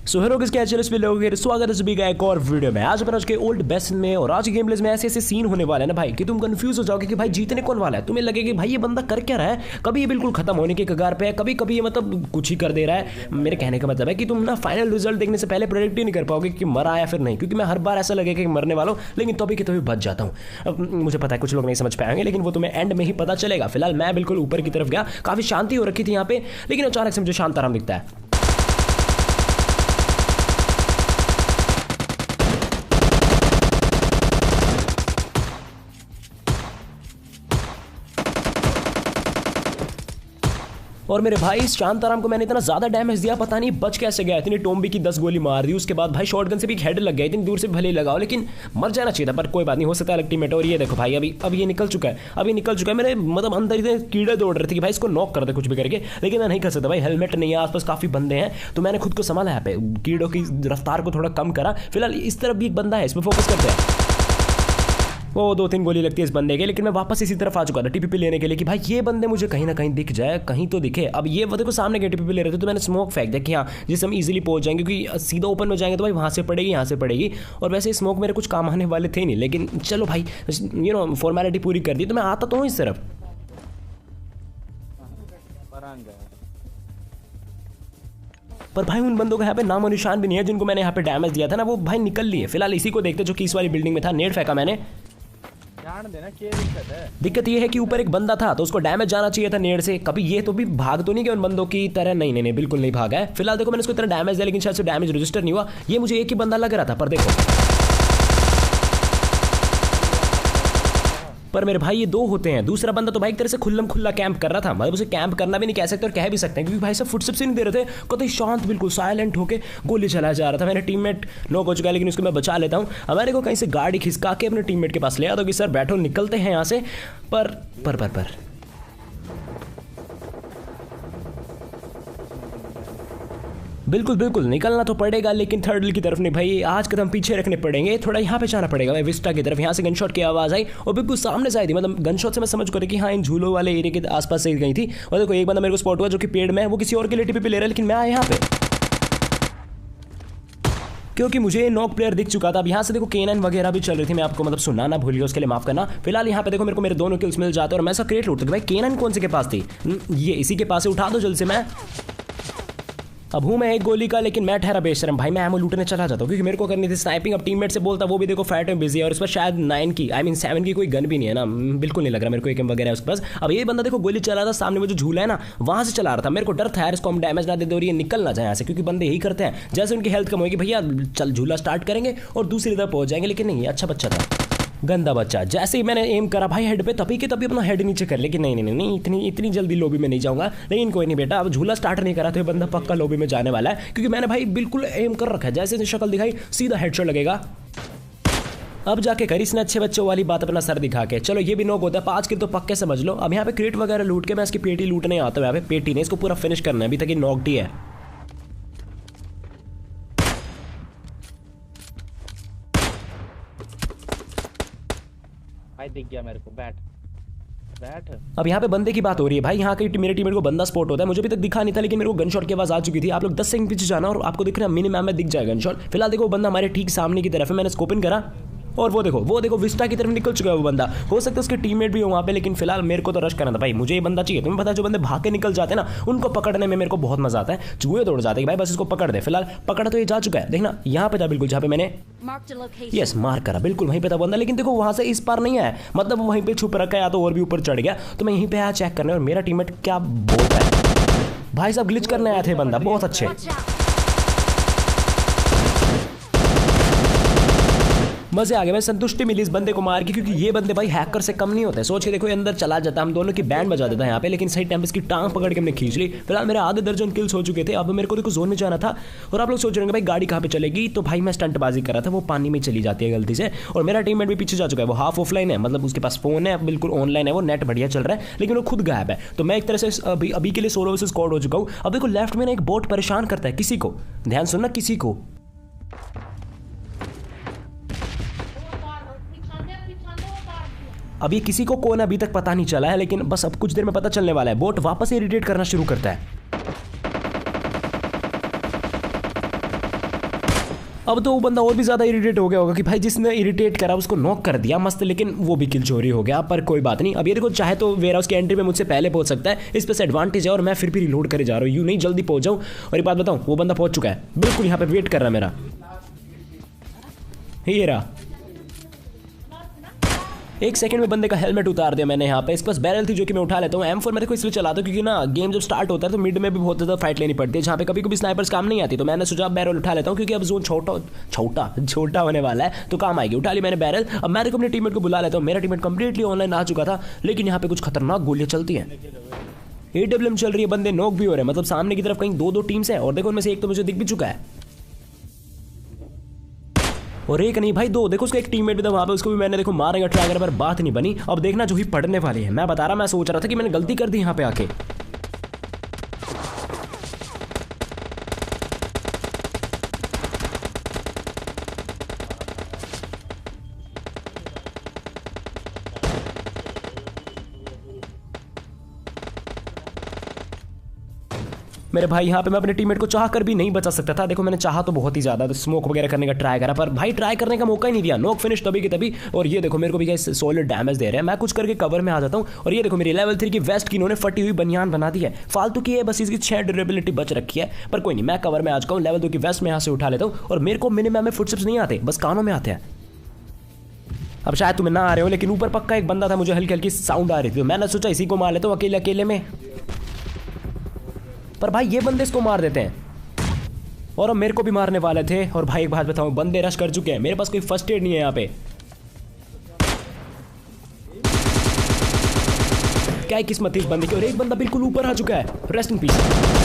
So hello किसके एचएलएस पे लोगों के स्वागत है सभी का एक और वीडियो में। आज अपन आज के ओल्ड बेस्ट में और आज के गेम प्लेस में ऐसे ऐसे सीन होने वाले हैं ना भाई कि तुम कंफ्यूज हो जाओगे कि भाई जीतने कौन वाला है। तुम्हें लगेगा कि भाई ये बंदा कर क्या रहा है, कभी ये बिल्कुल खत्म होने के कगार पे है, कभी कभी ये मतलब कुछ ही कर दे रहा है। मेरे कहने का मतलब है कि तुम ना फाइनल रिजल्ट देखने से पहले प्रेडिक्ट ही नहीं कर पाओगे कि मरा या फिर नहीं, क्योंकि मैं हर बार ऐसा लगेगा कि मरने वाला हूँ लेकिन तभी के तभी बच जाता हूँ। अब मुझे पता है कुछ लोग नहीं समझ पाएंगे लेकिन वो तुम्हें एंड में ही पता चलेगा। फिलहाल मैं बिल्कुल ऊपर की तरफ गया, काफी शांति हो रखी थी यहाँ पे, लेकिन अचानक से मुझे शांताराम दिखता है। और मेरे भाई इस शांताराम को मैंने इतना ज्यादा डैमेज दिया, पता नहीं बच कैसे गया। इतनी टोम्बी की 10 गोली मार दी, उसके बाद भाई शॉटगन से भी हेड लग गया। इतनी दूर से भले ही लगाओ लेकिन मर जाना चाहिए था, पर कोई बात नहीं, हो सकता है अल्टीमेट। और ये देखो भाई अब ये निकल चुका है, मेरे मतलब अंदर इतने कीड़े दौड़ रहे थे कि भाई इसको नॉक कर दे कुछ भी करके, लेकिन मैं नहीं कर सकता भाई, हेलमेट नहीं है, आसपास काफी बंदे हैं, तो मैंने खुद को संभाला यहाँ पे, कीड़ों की रफ्तार को थोड़ा कम करा। फिलहाल इस तरफ भी एक बंदा है, इस पर फोकस करते हैं। वो 2-3 गोली लगती है इस बंदे के, लेकिन मैं वापस इसी तरफ आ चुका था टीपीपी लेने के लिए कि भाई ये बंदे मुझे कहीं ना कहीं दिख जाए, कहीं तो दिखे। अब ये वो देखो सामने के टीपीपी ले रहे थे, तो मैंने स्मोक फेंक दिया कि हाँ जिससे हम इजीली पहुंच जाएंगे, क्योंकि सीधा ओपन में जाएंगे तो भाई वहाँ से पड़ेगी, यहाँ से पड़ेगी। और वैसे स्मोक मेरे कुछ काम आने वाले थे नहीं, लेकिन चलो भाई फॉर्मेलिटी पूरी कर दी, तो मैं आता तो हूँ इस तरफ। पर भाई उन बंदों का यहाँ पे नामो निशान भी नहीं है जिनको मैंने यहाँ पे डैमेज दिया था ना, वो भाई निकल लिए। फिलहाल इसी को देखते जो कि इस वाली बिल्डिंग में था, नेट फेंका मैंने। ध्यान देना क्या दिक्कत है। दिक्कत ये है कि ऊपर एक बंदा था तो उसको डैमेज जाना चाहिए था नेट से। कभी ये तो भी भाग तो नहीं गया उन बंदों की तरह, नहीं बिल्कुल नहीं भागा है। फिलहाल देखो मैंने उसको इतना डैमेज दिया लेकिन शायद से डैमेज रजिस्टर नहीं हुआ। ये मुझे एक ही बंदा लग रहा था, पर मेरे भाई ये 2 होते हैं। दूसरा बंदा तो भाई एक तरह से खुल्लम खुल्ला कैंप कर रहा था, मतलब उसे कैंप करना भी नहीं कह सकते और कह भी सकते हैं, क्योंकि भाई सब फुटस्टेप्स ही नहीं दे रहे थे, कतई शांत बिल्कुल साइलेंट होके गोली चलाया जा रहा था। मेरे टीममेट नॉक हो चुका है लेकिन उसको मैं बचा लेता हूँ। हमारे को कहीं से गाड़ी खिसका के अपने टीममेट के पास ले आता कि सर बैठो निकलते हैं यहाँ से। पर बिल्कुल निकलना तो पड़ेगा, लेकिन थर्ड की तरफ नहीं भाई, आज कदम पीछे रखने पड़ेंगे, थोड़ा यहाँ पे जाना पड़ेगा भाई विस्टा की तरफ। यहाँ से गनशॉट की आवाज़ आई और बिल्कुल सामने से आई थी, मतलब गनशॉट से मैं समझ कर कि हाँ इन झूलों वाले एरिया के आसपास से गई थी। और देखो एक बंदा मेरे को स्पॉट हुआ जो कि पेड़ में है, वो किसी और के लिए टीपी ले रहा है, लेकिन मैं आया यहाँ पे क्योंकि मुझे नॉक प्लेयर दिख चुका था। अब यहाँ से देखो K9 वगैरह भी चल रही थी, मैं आपको मतलब सुनाना भूल गया, उसके लिए माफ करना। फिलहाल यहाँ पे देखो मेरे को मेरे दोनों किल्स मिल जाते हैं और मैं सब क्रिएट लूटता। भाई K9 कौन से के पास थी, ये इसी के पास से उठा दो जल्द से। मैं अब हूँ मैं एक गोली का, लेकिन मैं ठहरा बेशरम भाई, मैं एमो लूटने चला जाता हूँ क्योंकि मेरे को करनी थी स्नाइपिंग। अब टीममेट से बोलता, वो भी देखो फाइट में बिजी है और इस पर शायद 7 की कोई गन भी नहीं है ना, बिल्कुल नहीं लग रहा मेरे को एक वगैरह है उसके पास। अब ये बंदा देखो गोली चला रहा था, सामने वो जो झूला है ना वहाँ से चला रहा था। मेरे को डर था यार इसको हम डैमेज ना दे दे और ये निकल ना जाए यहाँ से, क्योंकि बंदे यही करते हैं, जैसे उनकी हेल्थ कम होगी भैया चल झूला स्टार्ट करेंगे और दूसरी तरफ पहुंच जाएंगे। लेकिन नहीं, अच्छा बच्चा था, गंदा बच्चा। जैसे ही मैंने एम करा भाई हेड पे, तभी के तभी अपना हेड नीचे कर, लेकिन नहीं इतनी जल्दी लॉबी में नहीं जाऊंगा। लेकिन कोई नहीं बेटा, अब झूला स्टार्ट नहीं करा तो ये बंदा पक्का लॉबी में जाने वाला है, क्योंकि मैंने भाई बिल्कुल एम कर रखा है। जैसे शक्ल दिखाई सीधा हेडशॉट लगेगा। अब जाके करी इसने अच्छे बच्चों वाली बात अपना सर दिखा के। चलो ये भी नॉक होता है, 5 किल तो पक्के समझ लो। अब यहाँ पे क्रेट वगैरह लूट के मैं इसकी पेटी लूटने आता हूँ। यहाँ पे पेटी नहीं, इसको पूरा फिनिश करना है, अभी तक ये नॉकड ही है। दिख गया मेरे को, बैठ। अब यहाँ पे बंदे की बात हो रही है भाई, यहाँ के मेरे टीममेट को बंदा स्पॉट होता है, मुझे अभी तक दिखा नहीं था, लेकिन मेरे को गनशॉट की आवाज आ चुकी थी। आप लोग 10 सेकंड पीछे जाना और आपको दिख रहा है मिनिमम में दिख जाएगा गनशॉट। फिलहाल देखो बंदा हमारे ठीक सामने की तरफ है, मैंने स्कोप इन करा और वो देखो विस्टा की तरफ निकल चुका है वो बंदा। हो सकता है उसके टीममेट भी हो वहाँ पे, लेकिन फिलहाल मेरे को तो रश करना था भाई, मुझे ये बंदा चाहिए। तुम्हें पता है जो बंदे भाग के निकल जाते हैं ना, उनको पकड़ने में मेरे को बहुत मजा आता है। चूहे दौड़ जाते हैं भाई, बस इसको पकड़ दे। फिलहाल पकड़ तो ये जा चुका है, देखना यहाँ पे था बिल्कुल जहाँ पे मैंने यस मार करा, बिल्कुल वहीं पे था बंदा। लेकिन देखो वहां से इस पार नहीं आया, मतलब वहीं पे छुप रखा है या तो और भी ऊपर चढ़ गया। तो मैं यहीं पे आया चेक करने और मेरा टीममेट क्या बोलता है। भाई साहब ग्लिच करने आए थे बंदा, बहुत अच्छे। मजे आ गए, मैं संतुष्टि मिली इस बंदे को मार के, क्योंकि ये बंदे भाई हैकर से कम नहीं होते। सोच के देखो ये अंदर चला जाता, हम दोनों की बैंड बजा देता यहाँ पे, लेकिन सही टाइम पे इसकी टांग पकड़ के हमने खींच ली। फिलहाल मेरे आधे दर्जन किल्स हो चुके थे। अब मेरे को देखो जोन में जाना था और आप लोग सोच रहे होंगे भाई गाड़ी कहाँ पे चलेगी, तो भाई मैं स्टंटबाजी कर रहा था, वो पानी में चली जाती है गलती से। और मेरा टीममेट भी पीछे जा चुका है, वो हाफ ऑफलाइन है, मतलब उसके पास फोन है, बिल्कुल ऑनलाइन है, वो नेट बढ़िया चल रहा है, लेकिन वो खुद गायब है। तो मैं एक तरह से अभी के लिए सोलो वर्सेस स्क्वाड हो चुका हूँ। अब देखो लेफ्ट में ना एक बोट परेशान करता है किसी को, ध्यान सुनना, किसी को। अभी किसी को कौन अभी तक पता नहीं चला है, लेकिन बस अब कुछ देर में पता चलने वाला है। बोट वापस इरिटेट करना शुरू करता है। अब तो वो बंदा और भी ज़्यादा इरिटेट हो गया होगा कि भाई जिसने इरिटेट करा उसको नॉक कर दिया मस्त, लेकिन वो भी किल चोरी हो गया। पर कोई बात नहीं, अब ये देखो चाहे तो वेयर हाउस की एंट्री में मुझसे पहले पहुंच सकता है, इस पर से एडवांटेज है। और मैं फिर भी रिलोड करे जा रहा हूँ, यूँ नहीं जल्दी पहुंच जाऊँ। और एक बात बताऊँ, वो बंदा पहुंच चुका है, बिल्कुल यहाँ पे वेट कर रहा है मेरा। ये रहा, 1 सेकंड में बंदे का हेलमेट उतार दिया मैंने यहाँ पे। इसके पास बैरल थी जो कि मैं उठा लेता हूँ। M4 मैं देखो इसलिए चलाता हूँ क्योंकि ना गेम जब स्टार्ट होता है तो मिड में भी बहुत ज़्यादा फाइट लेनी पड़ती है, जहाँ पे कभी कभी स्नाइपर्स काम नहीं आती। तो मैंने सोचा बैरल उठा लेता हूँ क्योंकि अब जोन छोटा होने वाला है तो काम आएगी। उठा ली मैंने बैरल। अब मैं देखो अपने टीममेट को बुला लेता हूँ। मेरा टीममेट कंप्लीटली ऑनलाइन आ चुका था, लेकिन यहाँ पे कुछ खतरनाक गोलियाँ चलती हैं। AWM चल रही है, बंदे नॉक भी हो रहे हैं, मतलब सामने की तरफ कहीं 2 टीम्स हैं। और देखो उनमें से एक तो मुझे दिख भी चुका है, और एक नहीं भाई 2। देखो उसका एक टीममेट भी था वहां पे, उसको भी मैंने देखो मारेगा ट्राई करा पर बात नहीं बनी। अब देखना जो ही पढ़ने वाली है, मैं बता रहा, मैं सोच रहा था कि मैंने गलती कर दी यहाँ पे आके। मेरे भाई यहाँ पे मैं अपने टीममेट को चाह कर भी नहीं बचा सकता था। देखो मैंने चाहा तो बहुत ही ज़्यादा स्मोक वगैरह करने का ट्राई करा, पर भाई ट्राई करने का मौका ही नहीं दिया। नॉक फिनिश तभी की तभी। और ये देखो मेरे को भी गाइस सॉलिड डैमेज दे रहे हैं। मैं कुछ करके कवर में आ जाता हूँ। और ये देखो मेरी लेवल 3 की वेस्ट की इन्होंने फटी हुई बनियान बना दी है, फालतू की है, बस इसकी 6 ड्यूरेबिलिटी बच रखी है। पर कोई नहीं, मैं कवर में आ चुका हूँ। लेवल 2 की वेस्ट में यहाँ से उठा लेता हूँ। और मेरे को मिनिमम में फुटस्टेप्स नहीं आते, बस कानों में आते हैं। अब शायद तुम्हें ना आ रहे हो, लेकिन ऊपर पक्का एक बंदा था, मुझे हल्की हल्की साउंड आ रही थी। मैंने सोचा इसी को मार लेता हूँ अकेले अकेले में, पर भाई ये बंदे इसको मार देते हैं और अब मेरे को भी मारने वाले थे। और भाई एक बात बताऊं, बंदे रश कर चुके हैं, मेरे पास कोई फर्स्ट एड नहीं है यहाँ पे। क्या ही किस्मत थी इस बंदे की। और एक बंदा बिल्कुल ऊपर आ चुका है, रेस्ट इन पीस।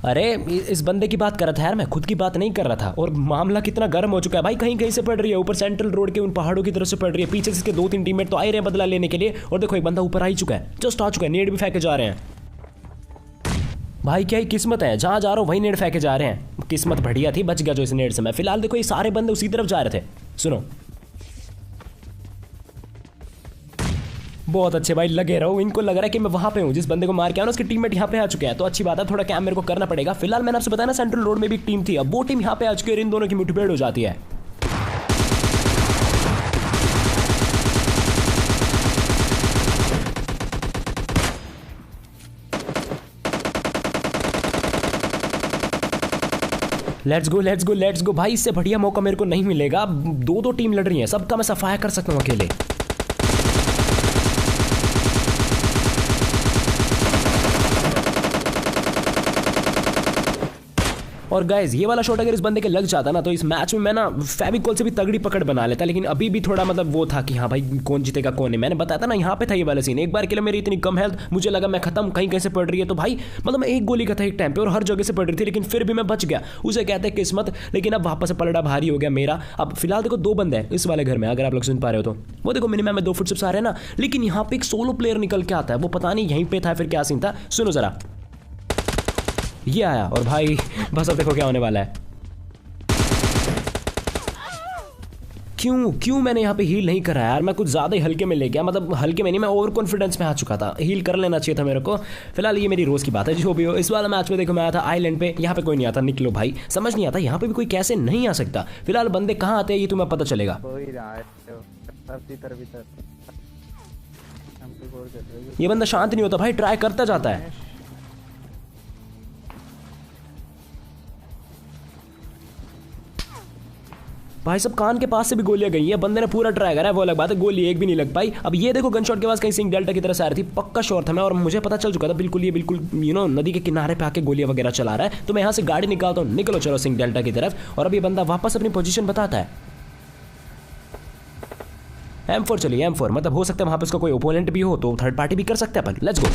अरे इस बंदे की बात कर रहा था यार, मैं खुद की बात नहीं कर रहा था। और मामला कितना गर्म हो चुका है भाई, कहीं कहीं से पड़ रही है, ऊपर सेंट्रल रोड के उन पहाड़ों की तरफ से पड़ रही है। पीछे से इसके 2-3 टीममेट तो आ रहे हैं बदला लेने के लिए। और देखो एक बंदा ऊपर आ ही चुका है, जस्ट आ चुका है, नेड भी फेंके जा रहे हैं। भाई क्या ही किस्मत है, जहाँ जा रहा हूँ वही नेड फेंके जा रहे हैं। किस्मत बढ़िया थी, बच गया जो इस नेड से मैं। फिलहाल देखो ये सारे बंदे उसी तरफ जा रहे थे। सुनो बहुत अच्छे भाई लगे रहो। इनको लग रहा है कि मैं वहां पे हूँ, जिस बंदे को मार के आया ना उसके टीममेट यहाँ पे आ चुके हैं, तो अच्छी बात है। थोड़ा कैम मेरे को करना पड़ेगा। फिलहाल मैंने आपसे बताया ना सेंट्रल रोड में भी एक टीम थी, अब वो टीम यहाँ पे आ चुकी है और इन दोनों की मुठभेड़ हो जाती है। Let's go let's go let's go भाई, इससे बढ़िया मौका मेरे को नहीं मिलेगा। 2-2 टीम लड़ रही है, सबका मैं सफाया कर सकता हूँ अकेले। और गाइज ये वाला शॉट अगर इस बंदे के लग जाता ना तो इस मैच में मैं ना फेविकॉल से भी तगड़ी पकड़ बना लेता। लेकिन अभी भी थोड़ा मतलब वो था कि हाँ भाई कौन जीतेगा कौन नहीं। मैंने बताया था ना यहाँ पे था ये वाला सीन। एक बार के लिए मेरी इतनी कम हेल्थ, मुझे लगा मैं खत्म, कहीं कैसे पड़ रही है। तो भाई मतलब मैं एक गोली का था एक टाइम पे और हर जगह से पड़ रही थी, लेकिन फिर भी मैं बच गया। उसे कहते हैं किस्मत। लेकिन अब वापस से पलड़ा भारी हो गया मेरा। अब फिलहाल देखो 2 बंदे हैं इस वाले घर में, अगर आप लोग सुन पा रहे हो तो। वो देखो मिनिमम में 2 फुटस्टेप्स आ रहे हैं ना, लेकिन यहाँ पे एक सोलो प्लेयर निकल के आता है। वो पता नहीं यहीं पे था फिर क्या सीन था, सुनो जरा। ये आया और भाई बस अब देखो क्या होने वाला है। क्यों मैंने यहाँ पे हील नहीं करा यार, मैं कुछ ज़्यादा ही हल्के में ले गया। मतलब हल्के में नहीं, मैं ओवर कॉन्फिडेंस में आ चुका था, हील कर लेना चाहिए था मेरे को। फिलहाल ये मेरी रोज़ की बात है, जो भी हो। इस वाला मैच में देखो मैं आया था आइलैंड पे, यहाँ पे कोई नहीं आता। निकलो भाई, समझ नहीं आता यहाँ पे भी कोई कैसे नहीं आ सकता। फिलहाल बंदे कहाँ आते हैं ये तुम्हें पता चलेगा। ये बंदा शांत नहीं होता भाई, ट्राई करता जाता है। भाई सब कान के पास से भी गोलियां गई है, बंदे ने पूरा ट्राई करा है, वो अलग बात है, गोली एक भी नहीं लग पाई। अब ये देखो गनशॉट के पास कहीं सिंह डेल्टा की तरफ से आ रही थी, पक्का श्योर था मैं, और मुझे पता चल चुका था बिल्कुल। ये बिल्कुल नदी के किनारे पे आके गोलियां वगैरह चला रहा है। तो मैं यहाँ से गाड़ी निकालता हूँ, निकलो चलो सिंह डेल्टा की तरफ। और अब ये बंदा वापस अपनी पोजीशन बताता है। M4 चलिए, M4 मतलब हो सकता है वहां पे उसका कोई ओपोनेंट भी हो तो थर्ड पार्टी भी कर सकते हैं अपन। Let's go.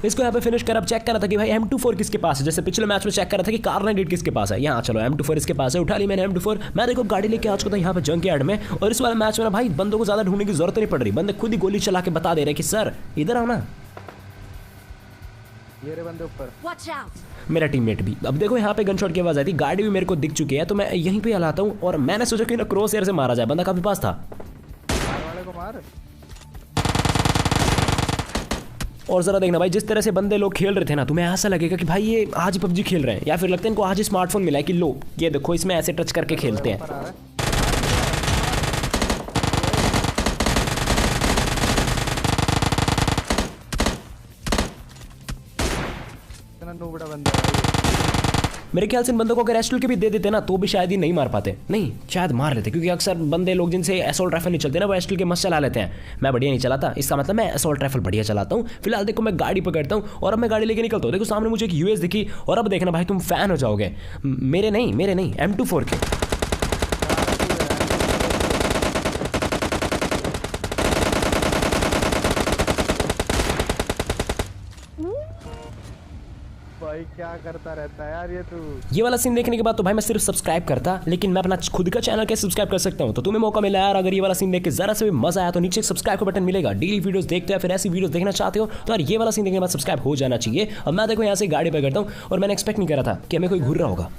इसको यहाँ पे फिनिश कर। अब चेक करा था कि भाई M24 किसके पास है, जैसे पिछले मैच में चेक करा था कि कार98 किसके पास है। यहाँ चलो M24 इसके पास है, उठा ली मैंने M24। मैं देखो गाड़ी लेके आ चुका था यहाँ पे जंग यार्ड में। और इस वाले मैच में ना भाई बंदों को ज्यादा ढूंढने की जरूरत नहीं पड़ रही, बंदे खुद ही गोली चला के बता दे रहे कि सर इधर आओ ना। ये रे बंदे ऊपर। Watch out! मेरा टीममेट भी। अब देखो यहाँ पे गन शॉट की आवाज़ आई थी, गाड़ी भी मेरे को दिख चुकी है, तो मैं यहीं पे हलाता हूँ और मैंने सोचा कि ना क्रॉस एयर से मारा जाए, बंदा काफी पास था। मार वाले को मार। और जरा देखना भाई, जिस तरह से बंदे लोग खेल रहे थे ना, तुम्हें ऐसा लगेगा कि भाई ये आज पबजी खेल रहे हैं, या फिर लगता है इनको आज ही स्मार्टफोन मिला है कि लो ये देखो इसमें ऐसे टच करके खेलते हैं। ऊपर आ रहा है। इतना नूबड़ा बंदा है ये। मेरे ख्याल से इन बंदों को अगर एस्टल के भी दे देते ना तो भी शायद ही नहीं मार पाते, नहीं शायद मार लेते, क्योंकि अक्सर बंदे लोग जिनसे असॉल्ट राइफल नहीं चलते ना वो एस्टल के मस्त चला लेते हैं। मैं बढ़िया नहीं चलाता, इसका मतलब मैं असॉल्ट राइफल बढ़िया चलाता हूँ। फिलहाल देखो मैं गाड़ी पकड़ता हूँ और अब मैं गाड़ी लेके निकलता हूँ। देखो सामने मुझे एक यूएस दिखी और अब देखना भाई तुम फैन हो जाओगे। मेरे नहीं M24 के। भाई क्या करता रहता है यार ये तू। ये वाला सीन देखने के बाद तो भाई मैं सिर्फ सब्सक्राइब करता, लेकिन मैं अपना खुद का चैनल कैसे सब्सक्राइब कर सकता हूँ? तो तुम्हें मौका मिला यार, अगर ये वाला सीन देख के जरा से भी मजा आया तो नीचे सब्सक्राइब का बटन मिलेगा। डेली वीडियोस देखते हो या फिर ऐसी वीडियोस देखना चाहते हो तो यार ये वाला सीन देखने के बाद सब्सक्राइब हो जाना चाहिए। अब मैं देखो यहाँ से गाड़ी पे करता हूँ और मैंने एक्सपेक्ट नहीं करा था कि हमें कोई घूर रहा होगा।